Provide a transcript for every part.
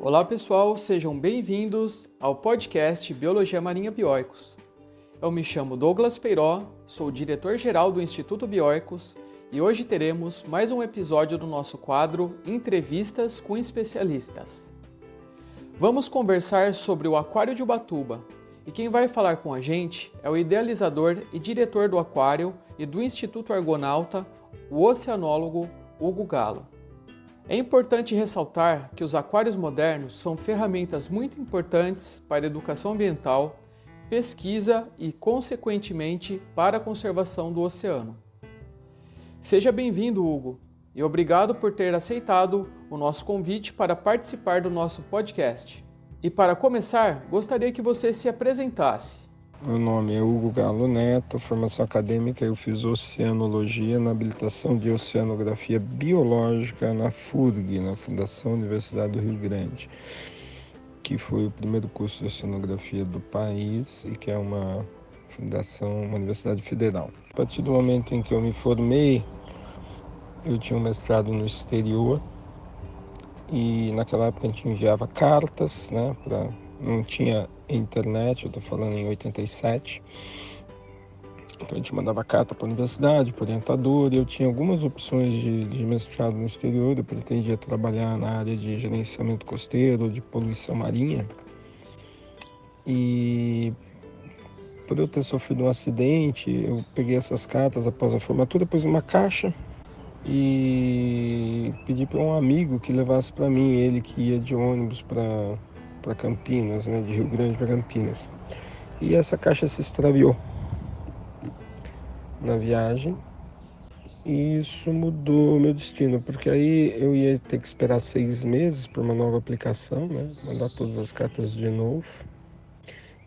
Olá pessoal, sejam bem-vindos ao podcast Biologia Marinha Bioicos. Eu me chamo Douglas Peiró, sou o diretor-geral do Instituto Bioicos e hoje teremos mais um episódio do nosso quadro Entrevistas com Especialistas. Vamos conversar sobre o Aquário de Ubatuba e quem vai falar com a gente é o idealizador e diretor do aquário e do Instituto Argonauta, o oceanólogo Hugo Galo. É importante ressaltar que os aquários modernos são ferramentas muito importantes para a educação ambiental, pesquisa e, consequentemente, para a conservação do oceano. Seja bem-vindo, Hugo, e obrigado por ter aceitado o nosso convite para participar do nosso podcast. E para começar, gostaria que você se apresentasse. Meu nome é Hugo Galo Neto, formação acadêmica, eu fiz oceanologia na habilitação de oceanografia biológica na FURG, na Fundação Universidade do Rio Grande, que foi o primeiro curso de oceanografia do país e que é uma fundação, uma universidade federal. A partir do momento em que eu me formei, eu tinha um mestrado no exterior e naquela época a gente enviava cartas, não tinha internet, eu estou falando em 87, então a gente mandava carta para a universidade, para o orientador, e eu tinha algumas opções de mestrado no exterior. Eu pretendia trabalhar na área de gerenciamento costeiro, de poluição marinha, e por eu ter sofrido um acidente, eu peguei essas cartas após a formatura, pus numa caixa e pedi para um amigo que levasse para mim, ele que ia de ônibus para Campinas, de Rio Grande para Campinas. E essa caixa se extraviou na viagem e isso mudou o meu destino, porque aí eu ia ter que esperar 6 meses por uma nova aplicação, mandar todas as cartas de novo.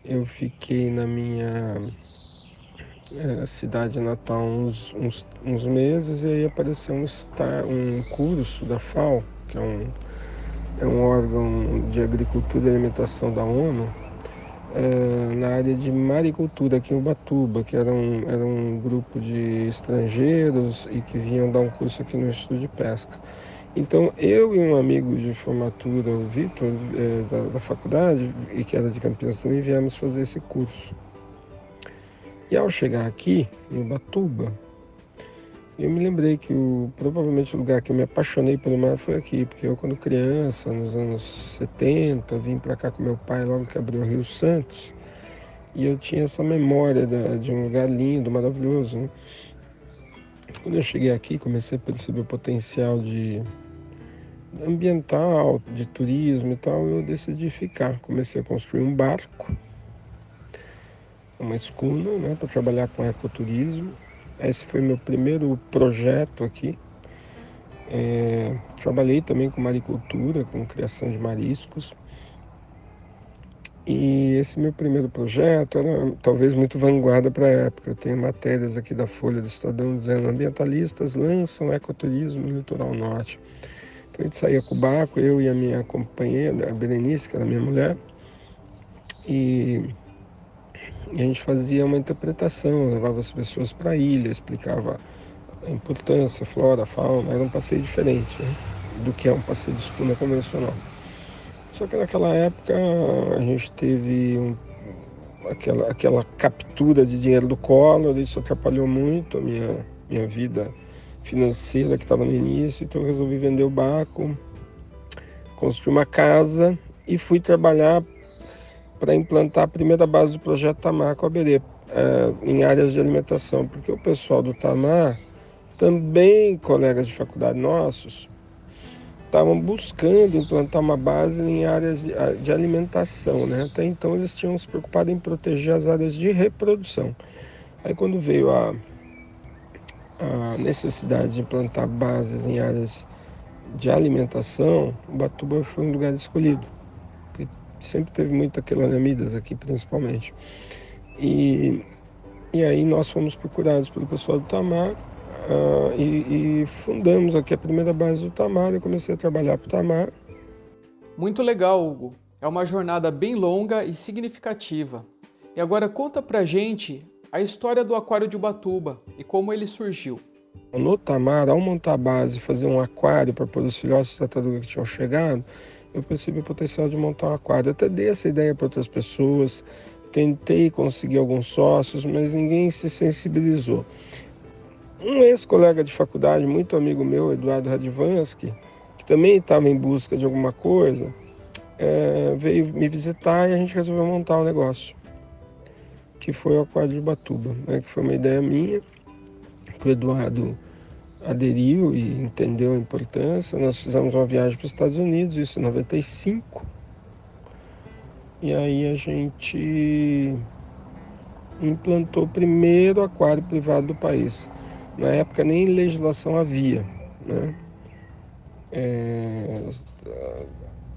Eu fiquei na minha cidade natal uns meses e aí apareceu um curso da FAO, que é um órgão de agricultura e alimentação da ONU, na área de maricultura aqui em Ubatuba, que era um grupo de estrangeiros e que vinham dar um curso aqui no Instituto de Pesca. Então eu e um amigo de formatura, o Vitor, da faculdade, e que era de Campinas também, viemos fazer esse curso. E ao chegar aqui, em Ubatuba, eu me lembrei que provavelmente o lugar que eu me apaixonei pelo mar foi aqui, porque eu, quando criança, nos anos 70, vim para cá com meu pai logo que abriu o Rio Santos, e eu tinha essa memória de um lugar lindo, maravilhoso. Quando eu cheguei aqui, comecei a perceber o potencial ambiental, de turismo e tal, eu decidi ficar. Comecei a construir um barco, uma escuna, para trabalhar com ecoturismo. Esse foi meu primeiro projeto aqui. Trabalhei também com maricultura, com criação de mariscos. E esse meu primeiro projeto era talvez muito vanguarda para a época. Eu tenho matérias aqui da Folha do Estadão dizendo: ambientalistas lançam ecoturismo no litoral norte. Então a gente saía com o barco, eu e a minha companheira, a Berenice, que era a minha mulher, e a gente fazia uma interpretação, levava as pessoas para a ilha, explicava a importância, flora, fauna. Era um passeio diferente, do que é um passeio de escuna convencional. Só que naquela época a gente teve aquela captura de dinheiro do Collor, isso atrapalhou muito a minha vida financeira que estava no início, então eu resolvi vender o barco, construir uma casa e fui trabalhar para implantar a primeira base do projeto Tamar com a Berê, em áreas de alimentação, porque o pessoal do Tamar, também colegas de faculdade nossos, estavam buscando implantar uma base em áreas de alimentação, Até então eles tinham se preocupado em proteger as áreas de reprodução. Aí quando veio a necessidade de implantar bases em áreas de alimentação, Ubatuba foi um lugar escolhido. Sempre teve muito quelôniamidas aqui, principalmente. E aí nós fomos procurados pelo pessoal do Tamar e fundamos aqui a primeira base do Tamar. Eu comecei a trabalhar para o Tamar. Muito legal, Hugo. É uma jornada bem longa e significativa. E agora conta pra gente a história do Aquário de Ubatuba e como ele surgiu. No Tamar, ao montar a base e fazer um aquário para pôr os filhotes de tartaruga que tinham chegado, eu percebi o potencial de montar um aquário. Eu até dei essa ideia para outras pessoas, tentei conseguir alguns sócios, mas ninguém se sensibilizou. Um ex-colega de faculdade, muito amigo meu, Eduardo Radvansky, que também estava em busca de alguma coisa, veio me visitar e a gente resolveu montar um negócio, que foi o Aquário de Ubatuba, né, que foi uma ideia minha, que o Eduardo aderiu e entendeu a importância. Nós fizemos uma viagem para os Estados Unidos, isso em 95, e aí a gente implantou o primeiro aquário privado do país. Na época nem legislação havia, né?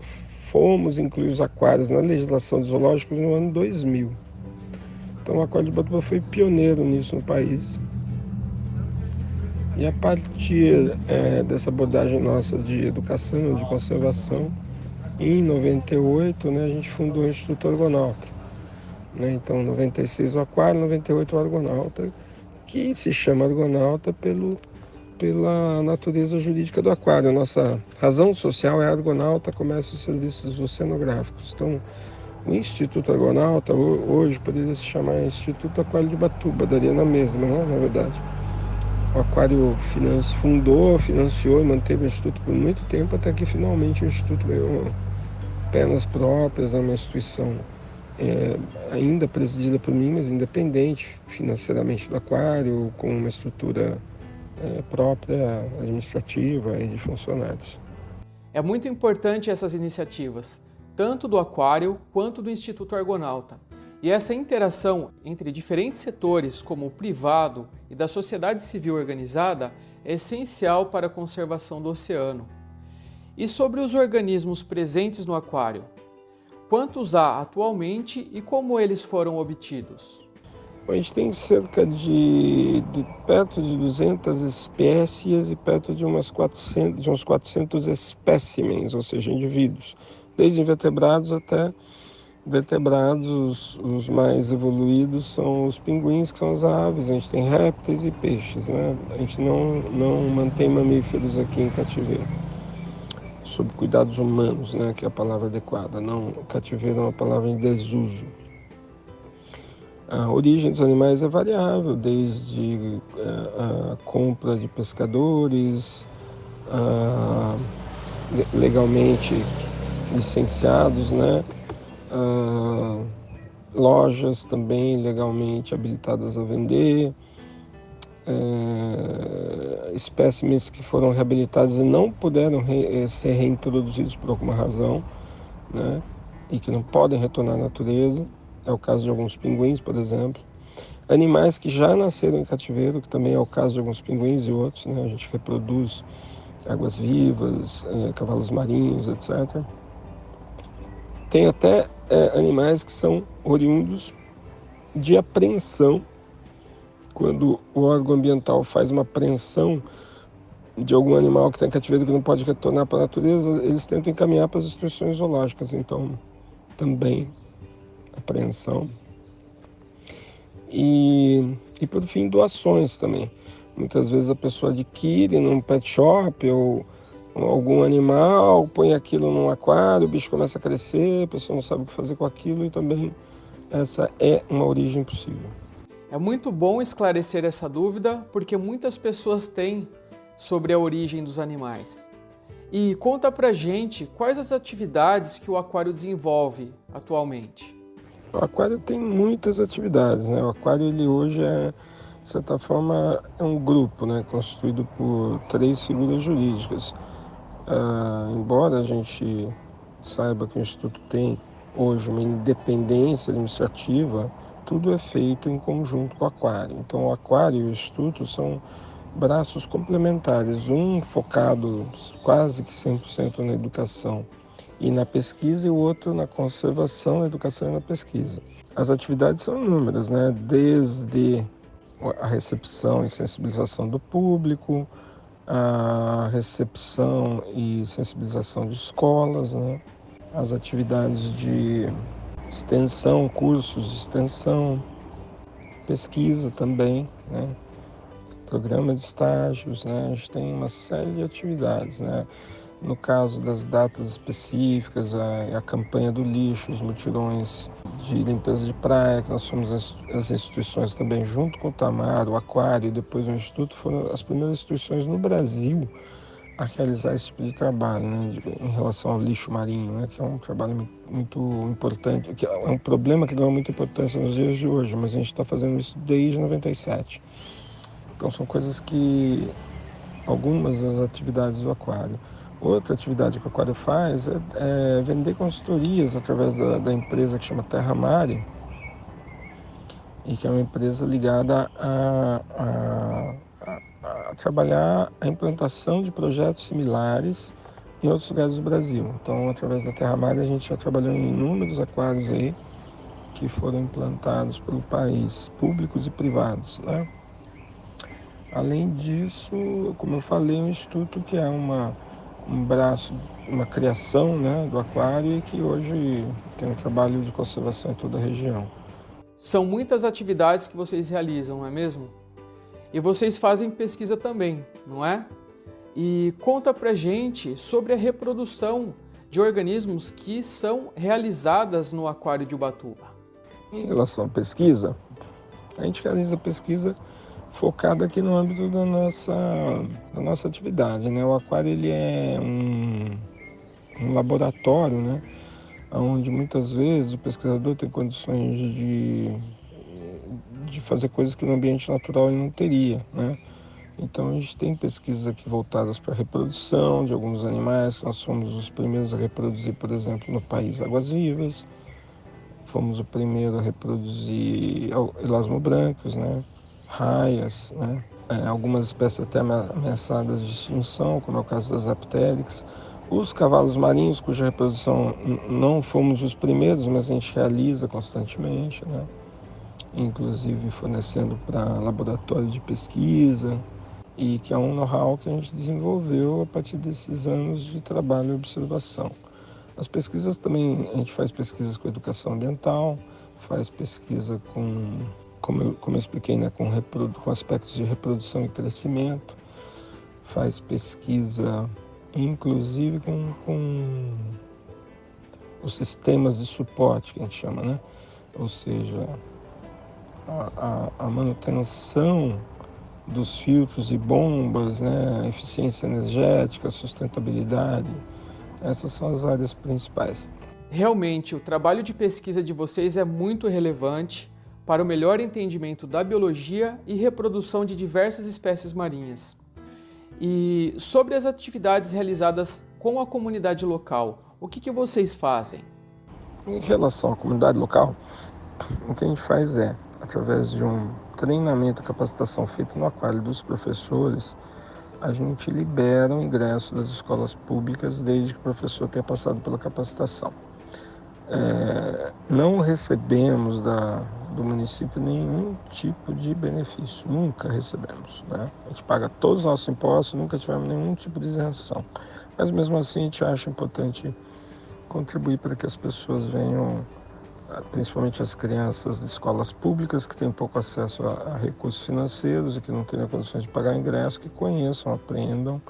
Fomos incluir os aquários na legislação de zoológicos no ano 2000. Então o Aquário de Ubatuba foi pioneiro nisso no país. E a partir dessa abordagem nossa de educação, de conservação, em 98, né, a gente fundou o Instituto Argonauta. Né? Então, em 96 o Aquário, em 98 o Argonauta, que se chama Argonauta pela natureza jurídica do aquário. A nossa razão social é Argonauta, Comércio e Serviços Oceanográficos. Então, o Instituto Argonauta hoje poderia se chamar Instituto Aquário de Ubatuba, daria na mesma, né, na verdade. O Aquário financiou e manteve o Instituto por muito tempo, até que finalmente o Instituto ganhou pernas próprias, é uma instituição ainda presidida por mim, mas independente financeiramente do Aquário, com uma estrutura própria, administrativa e de funcionários. É muito importante essas iniciativas, tanto do Aquário quanto do Instituto Argonauta. E essa interação entre diferentes setores, como o privado e da sociedade civil organizada, é essencial para a conservação do oceano. E sobre os organismos presentes no aquário? Quantos há atualmente e como eles foram obtidos? A gente tem cerca de perto de 200 espécies e perto de uns 400 espécimens, ou seja, indivíduos, desde invertebrados até vertebrados. Os mais evoluídos são os pinguins, que são as aves. A gente tem répteis e peixes, né? A gente não mantém mamíferos aqui em cativeiro, sob cuidados humanos, né? Que é a palavra adequada. Não, cativeiro é uma palavra em desuso. A origem dos animais é variável, desde a compra de pescadores, legalmente licenciados, né? Lojas também legalmente habilitadas a vender, espécimes que foram reabilitados e não puderam ser reintroduzidos por alguma razão, né? E que não podem retornar à natureza. É o caso de alguns pinguins, por exemplo. Animais que já nasceram em cativeiro, que também é o caso de alguns pinguins e outros, né? A gente reproduz águas-vivas, cavalos marinhos, etc. Tem até animais que são oriundos de apreensão. Quando o órgão ambiental faz uma apreensão de algum animal que está em cativeiro que não pode retornar para a natureza, eles tentam encaminhar para as instituições zoológicas. Então, também apreensão. E por fim, doações também. Muitas vezes a pessoa adquire num pet shop ou algum animal, põe aquilo num aquário, o bicho começa a crescer, a pessoa não sabe o que fazer com aquilo, e também essa é uma origem possível. É muito bom esclarecer essa dúvida, porque muitas pessoas têm sobre a origem dos animais. E conta pra gente quais as atividades que o aquário desenvolve atualmente. O aquário tem muitas atividades, né? O aquário, ele hoje de certa forma, é um grupo, né? Constituído por 3 figuras jurídicas. Embora a gente saiba que o Instituto tem hoje uma independência administrativa, tudo é feito em conjunto com o aquário. Então, o aquário e o Instituto são braços complementares, um focado quase que 100% na educação e na pesquisa, e o outro na conservação, na educação e na pesquisa. As atividades são inúmeras, né? Desde a recepção e sensibilização do público, a recepção e sensibilização de escolas, né? As atividades de extensão, cursos de extensão, pesquisa também, né? Programa de estágios, né? A gente tem uma série de atividades, né? No caso das datas específicas, a campanha do lixo, os mutirões de limpeza de praia, que nós fomos as instituições também, junto com o Tamar, o Aquário e depois o Instituto, foram as primeiras instituições no Brasil a realizar esse tipo de trabalho, né, em relação ao lixo marinho, né, que é um trabalho muito importante, que é um problema que ganhou muita importância nos dias de hoje, mas a gente está fazendo isso desde 97. Então são coisas que, algumas das atividades do Aquário. Outra atividade que o Aquário faz é vender consultorias através da empresa que chama Terra Mare, e que é uma empresa ligada a trabalhar a implantação de projetos similares em outros lugares do Brasil. Então, através da Terra Mare, a gente já trabalhou em inúmeros aquários aí que foram implantados pelo país, públicos e privados, né? Além disso, como eu falei, o Instituto, que é um braço, uma criação, né, do aquário, e que hoje tem um trabalho de conservação em toda a região. São muitas atividades que vocês realizam, não é mesmo? E vocês fazem pesquisa também, não é? E conta pra gente sobre a reprodução de organismos que são realizadas no aquário de Ubatuba. Em relação à pesquisa, a gente realiza pesquisa focada aqui no âmbito da nossa atividade, né? O aquário, ele é um laboratório, né, onde muitas vezes o pesquisador tem condições de fazer coisas que no ambiente natural ele não teria, né? Então a gente tem pesquisas aqui voltadas para a reprodução de alguns animais. Nós fomos os primeiros a reproduzir, por exemplo, no país águas-vivas. Fomos o primeiro a reproduzir elasmobrancos, né? Raias, né? Algumas espécies até ameaçadas de extinção, como é o caso das aptérix. Os cavalos marinhos, cuja reprodução não fomos os primeiros, mas a gente realiza constantemente, né? Inclusive fornecendo para laboratório de pesquisa, e que é um know-how que a gente desenvolveu a partir desses anos de trabalho e observação. As pesquisas também, a gente faz pesquisas com educação ambiental, faz pesquisa como eu expliquei, né, com aspectos de reprodução e crescimento, faz pesquisa inclusive com os sistemas de suporte, que a gente chama, né? Ou seja, a manutenção dos filtros e bombas, né? Eficiência energética, sustentabilidade. Essas são as áreas principais. Realmente, o trabalho de pesquisa de vocês é muito relevante para o melhor entendimento da biologia e reprodução de diversas espécies marinhas. E sobre as atividades realizadas com a comunidade local, o que vocês fazem? Em relação à comunidade local, o que a gente faz é, através de um treinamento e capacitação feito no aquário dos professores, a gente libera o ingresso das escolas públicas desde que o professor tenha passado pela capacitação. Não recebemos do município nenhum tipo de benefício, nunca recebemos, né? A gente paga todos os nossos impostos, nunca tivemos nenhum tipo de isenção. Mas mesmo assim a gente acha importante contribuir para que as pessoas venham, principalmente as crianças de escolas públicas que têm pouco acesso a recursos financeiros e que não têm condições de pagar ingresso, que conheçam, aprendam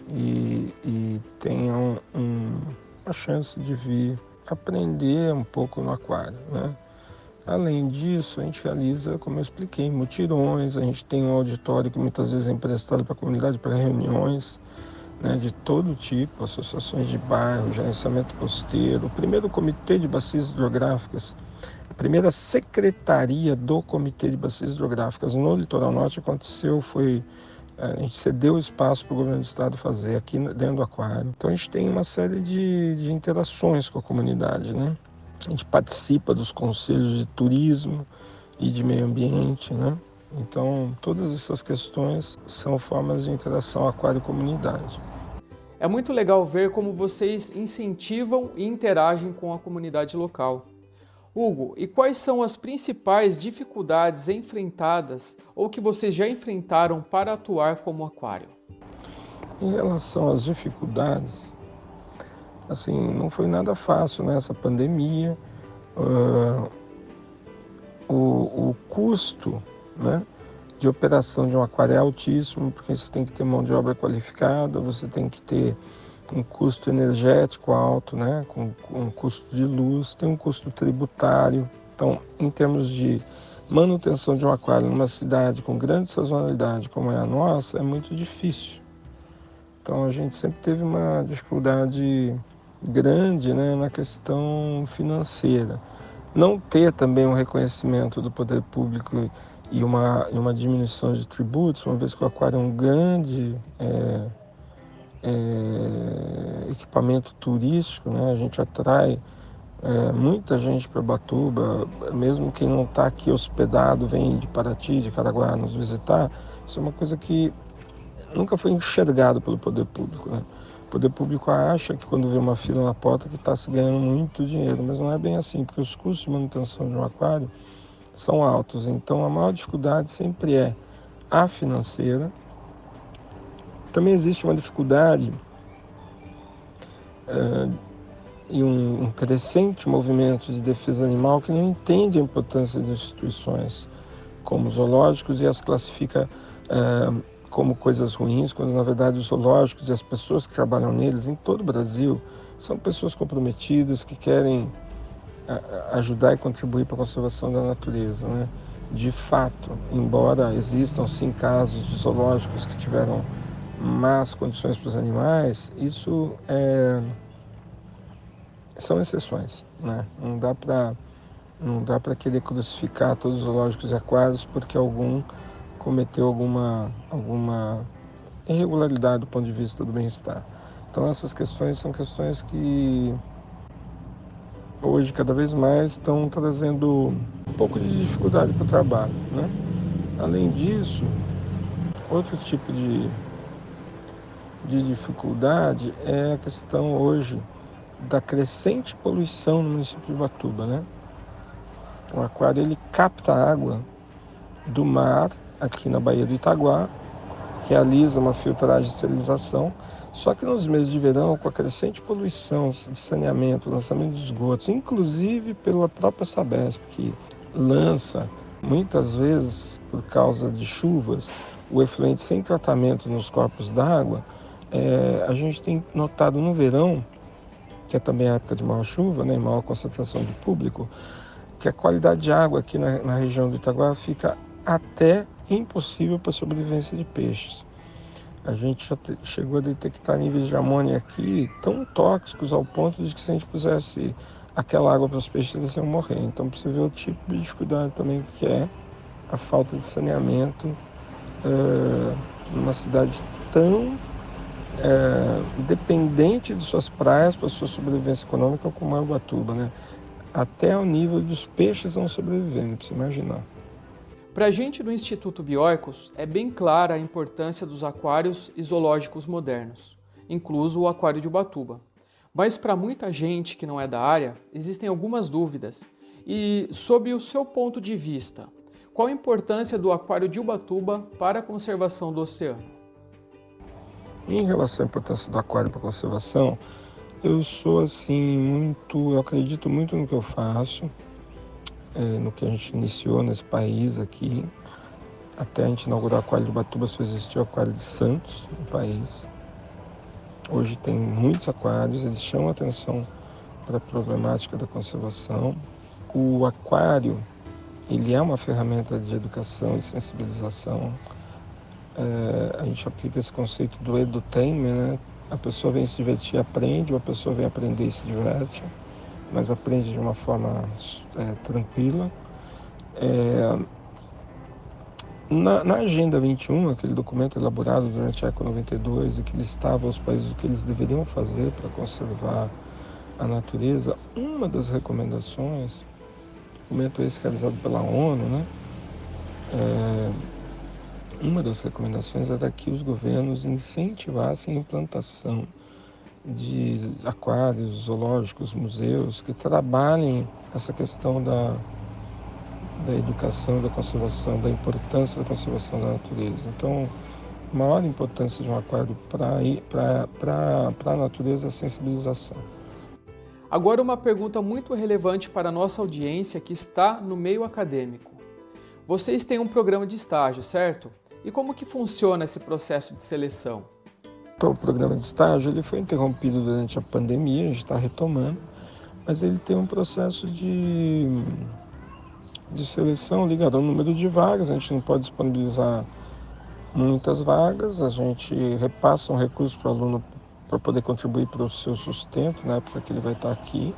e tenham a chance de vir aprender um pouco no aquário, né? Além disso, a gente realiza, como eu expliquei, mutirões. A gente tem um auditório que muitas vezes é emprestado para a comunidade para reuniões, né, de todo tipo, associações de bairro, gerenciamento costeiro, o primeiro comitê de bacias hidrográficas, a primeira secretaria do comitê de bacias hidrográficas no Litoral Norte aconteceu, a gente cedeu espaço para o governo do estado fazer aqui dentro do aquário. Então a gente tem uma série de interações com a comunidade, né? A gente participa dos conselhos de turismo e de meio ambiente, né? Então todas essas questões são formas de interação aquário-comunidade. É muito legal ver como vocês incentivam e interagem com a comunidade local. Hugo, e quais são as principais dificuldades enfrentadas ou que vocês já enfrentaram para atuar como aquário? Em relação às dificuldades, assim, não foi nada fácil nessa pandemia. O custo, né, de operação de um aquário é altíssimo, porque você tem que ter mão de obra qualificada, você tem que ter um custo energético alto, né? Com um custo de luz, tem um custo tributário. Então, em termos de manutenção de um aquário numa cidade com grande sazonalidade como é a nossa, é muito difícil. Então, a gente sempre teve uma dificuldade grande, né, na questão financeira. Não ter também um reconhecimento do poder público e uma diminuição de tributos, uma vez que o aquário é um grande equipamento turístico, né? A gente atrai muita gente para Ubatuba, mesmo quem não está aqui hospedado, vem de Paraty, de Caraguá nos visitar. Isso é uma coisa que nunca foi enxergado pelo poder público, né? O poder público acha que quando vê uma fila na porta que está se ganhando muito dinheiro, mas não é bem assim, porque os custos de manutenção de um aquário são altos. Então a maior dificuldade sempre é a financeira. Também existe uma dificuldade e um crescente movimento de defesa animal que não entende a importância das instituições como zoológicos e as classifica como coisas ruins, quando na verdade os zoológicos e as pessoas que trabalham neles em todo o Brasil são pessoas comprometidas que querem ajudar e contribuir para a conservação da natureza, né? De fato, embora existam sim casos de zoológicos que tiveram más condições para os animais, isso são exceções, né? Não dá para querer crucificar todos os zoológicos e aquários porque algum cometeu alguma irregularidade do ponto de vista do bem-estar. Então essas questões são questões que hoje cada vez mais estão trazendo um pouco de dificuldade para o trabalho, né? Além disso, outro tipo de dificuldade é a questão hoje da crescente poluição no município de Ubatuba, né? O aquário ele capta água do mar aqui na Baía do Itaguá, realiza uma filtragem e esterilização, só que nos meses de verão, com a crescente poluição de saneamento, lançamento de esgotos, inclusive pela própria Sabesp, que lança muitas vezes, por causa de chuvas, o efluente sem tratamento nos corpos d'água, a gente tem notado no verão, que é também a época de maior chuva, né, maior concentração de público, que a qualidade de água aqui na região do Itaguá fica até impossível para a sobrevivência de peixes. A gente já chegou a detectar níveis de amônia aqui tão tóxicos ao ponto de que se a gente pusesse aquela água para os peixes, eles iam morrer. Então, para você ver o tipo de dificuldade também que é a falta de saneamento numa cidade tão dependente de suas praias para sua sobrevivência econômica como é Ubatuba, né? Até ao nível dos peixes não sobrevivendo, para você imaginar. Para a gente do Instituto Bioicos, é bem clara a importância dos aquários e zoológicos modernos, incluso o aquário de Ubatuba. Mas para muita gente que não é da área, existem algumas dúvidas. E, sob o seu ponto de vista, qual a importância do aquário de Ubatuba para a conservação do oceano? Em relação à importância do aquário para a conservação, eu sou eu acredito muito no que eu faço, no que a gente iniciou nesse país aqui. Até a gente inaugurar o aquário de Ubatuba só existia o aquário de Santos no país. Hoje tem muitos aquários, eles chamam a atenção para a problemática da conservação. O aquário, ele é uma ferramenta de educação e sensibilização. A gente aplica esse conceito do edutainment, né? A pessoa vem se divertir, aprende, ou a pessoa vem aprender e se diverte, mas aprende de uma forma tranquila. Na Agenda 21, aquele documento elaborado durante a ECO 92 e que listava os países o que eles deveriam fazer para conservar a natureza, uma das recomendações, documento esse realizado pela ONU, né? Uma das recomendações era que os governos incentivassem a implantação de aquários, zoológicos, museus que trabalhem essa questão da educação, da conservação, da importância da conservação da natureza. Então, a maior importância de um aquário para a natureza é a sensibilização. Agora uma pergunta muito relevante para a nossa audiência que está no meio acadêmico. Vocês têm um programa de estágio, certo? E como que funciona esse processo de seleção? Então, o programa de estágio ele foi interrompido durante a pandemia, a gente está retomando, mas ele tem um processo de seleção ligado ao número de vagas. A gente não pode disponibilizar muitas vagas, a gente repassa um recurso para o aluno para poder contribuir para o seu sustento na época que ele vai estar aqui.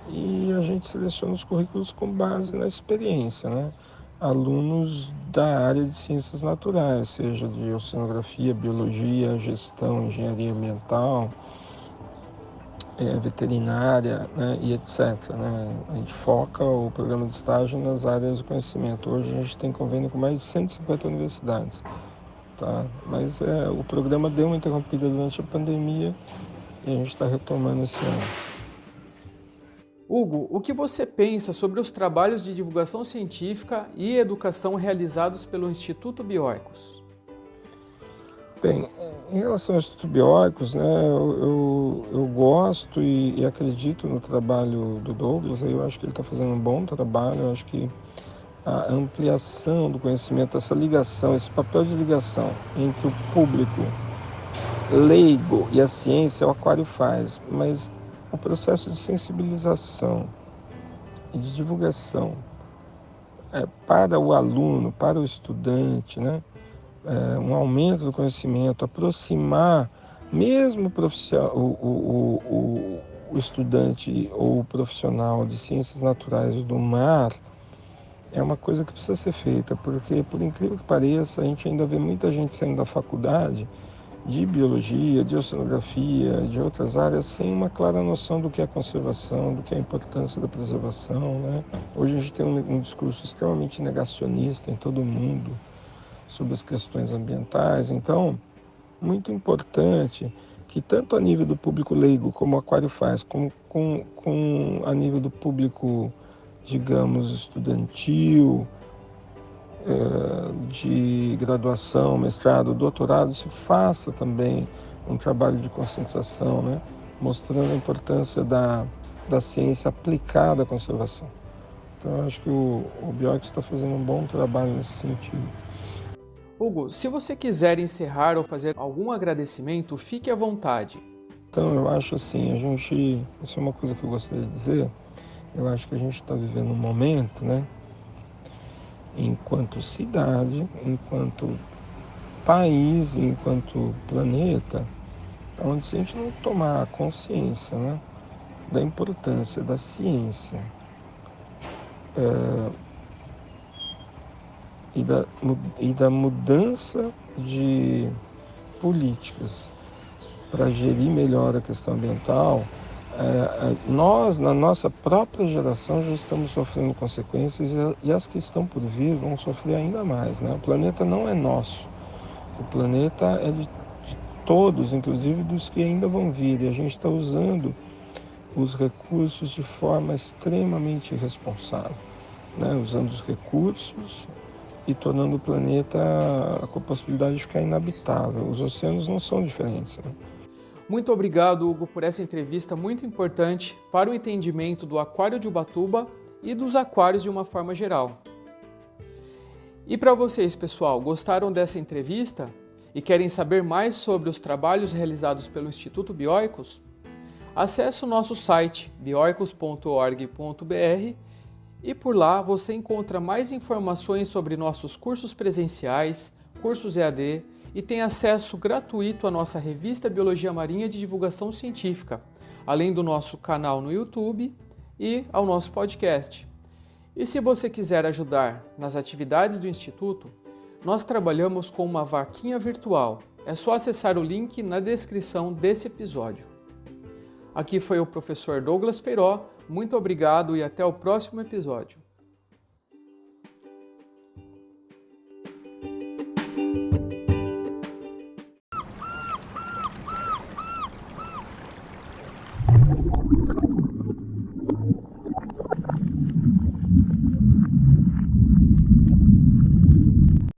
E a gente seleciona os currículos com base na experiência, né? Alunos da área de ciências naturais, seja de oceanografia, biologia, gestão, engenharia ambiental, veterinária, né, e etc. Né? A gente foca o programa de estágio nas áreas do conhecimento. Hoje a gente tem convênio com mais de 150 universidades. Tá? Mas o programa deu uma interrompida durante a pandemia e a gente está retomando esse ano. Hugo, o que você pensa sobre os trabalhos de divulgação científica e educação realizados pelo Instituto Bioicos? Bem, em relação ao Instituto Bioicos, né, eu gosto e acredito no trabalho do Douglas. Eu acho que ele está fazendo um bom trabalho. Eu acho que a ampliação do conhecimento, essa ligação, esse papel de ligação entre o público leigo e a ciência, o Aquário faz, mas o processo de sensibilização e de divulgação para o aluno, para o estudante, né? Um aumento do conhecimento, aproximar mesmo o estudante ou o profissional de ciências naturais do mar, é uma coisa que precisa ser feita, porque, por incrível que pareça, a gente ainda vê muita gente saindo da faculdade de biologia, de oceanografia, de outras áreas, sem uma clara noção do que é conservação, do que é a importância da preservação, né? Hoje a gente tem um discurso extremamente negacionista em todo o mundo sobre as questões ambientais. Então, muito importante que tanto a nível do público leigo, como o Aquário faz, como a nível do público, digamos, estudantil, de graduação, mestrado, doutorado, se faça também um trabalho de conscientização, né? Mostrando a importância da ciência aplicada à conservação. Então, eu acho que o Bioicos está fazendo um bom trabalho nesse sentido. Hugo, se você quiser encerrar ou fazer algum agradecimento, fique à vontade. Então, eu acho assim, isso é uma coisa que eu gostaria de dizer, eu acho que a gente está vivendo um momento, né? Enquanto cidade, enquanto país, enquanto planeta, onde se a gente não tomar consciência, né, da importância da ciência e da mudança de políticas para gerir melhor a questão ambiental, nós, na nossa própria geração, já estamos sofrendo consequências e as que estão por vir vão sofrer ainda mais, né? O planeta não é nosso, o planeta é de todos, inclusive dos que ainda vão vir, e a gente está usando os recursos de forma extremamente irresponsável, né? Usando os recursos e tornando o planeta com a possibilidade de ficar inabitável. Os oceanos não são diferentes, né? Muito obrigado, Hugo, por essa entrevista muito importante para o entendimento do Aquário de Ubatuba e dos aquários de uma forma geral. E para vocês, pessoal, gostaram dessa entrevista e querem saber mais sobre os trabalhos realizados pelo Instituto Bioicos? Acesse o nosso site bioicos.org.br e por lá você encontra mais informações sobre nossos cursos presenciais, cursos EAD, e tem acesso gratuito à nossa revista Biologia Marinha de divulgação científica, além do nosso canal no YouTube e ao nosso podcast. E se você quiser ajudar nas atividades do Instituto, nós trabalhamos com uma vaquinha virtual. É só acessar o link na descrição desse episódio. Aqui foi o professor Douglas Peiró. Muito obrigado e até o próximo episódio.